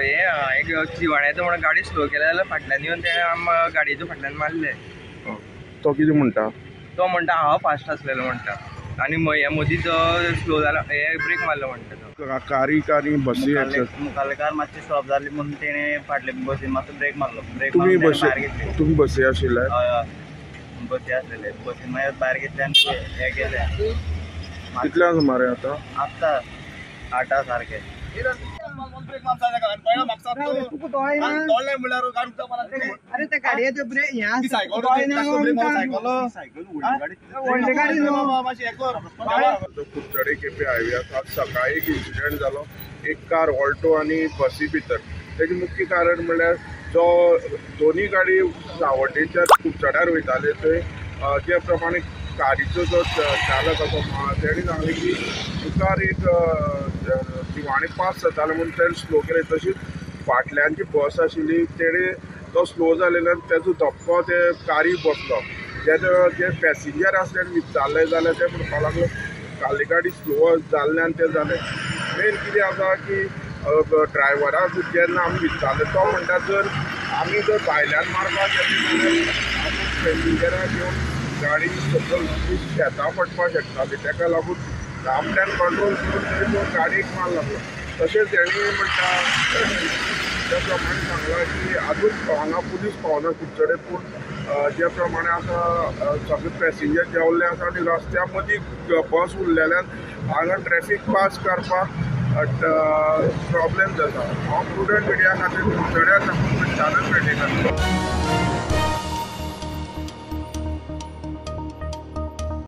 एक जिवाण्याचो म्हणून गाडी स्लो केल्या जाल्यार फाटल्यान येवन तेणें गाडयेच्या फाटल्यान मारले. तो कितें म्हणटा? तो म्हणटा हांव फास्ट आसलेलो म्हणटा आनी मदींच स्लो जाला ब्रेक मारलो म्हणटा तो. कारीक आनी बसी मुखाल्ले कार मातशी स्टॉप जाली म्हणून तेणें फाटल्या बसीन मातसो ब्रेक मारलो. ब्रेक तुम्ही मारून बसी भायर घेतली. तुम्ही बसी आशिल्ले? हय बसी आसलेले. बसीन मागीर भायर घेतले आनी हे केले. कितल्या सुमारे आतां? आत्तां 8 सारके. अरे त्या गाडयेचो ब्रेक कुडचडे केपें हायवे आसा. सकाळी एक इन्सिडंट जालो. एक कार ऑल्टो आनी बसी भितर. तेजें मुख्य कारण म्हणल्यार जो दोनी गाडी सावड्डेच्यान कुडचड्यार वयताले थंय जे प्रमाणे कारीचो जो चालक आसा तेणें सांगलें की मुखार एक जिवाणें पास जातालें म्हणून तेणें स्लो केलें. तशीच फाटल्यान जी बस आशिल्ली तेणें तो स्लो जालेल्यान तेजो धक्को ते कारीक बसलो. जे पॅसेंजर आसले विचारलें जाल्यार ते म्हणपाक लागलो काली गाडी स्लो जाल्ल्यान तें जालें. मेन कितें आसा की ड्रायव्हराक जेन्ना आमी विचारलें तो म्हणटा जर आमी जर भायल्यान मारपाक गेले जाल्यार पॅसेंजराक घेवन गाडी सकयल शेतां पडपाक शकताली. तेका लागून आपल्यान कंट्रोल करून तो गाडयेक मार लागलो. तशेंच तेणी म्हणटा त्या प्रमाणे सांगलां की आजून हांगा पुलीस पावना कुडचडे पूण जे प्रमाणे आसा सगळे पॅसेंजर देंवल्ले आसा आनी रस्त्या मदीं बस उरलेल्यान हांगा ट्रॅफीक पास करपाक प्रॉब्लेम जाता. हांव प्रुडंट मिडिया खातीर कुडचड्या साकून चानल पेडणेकर.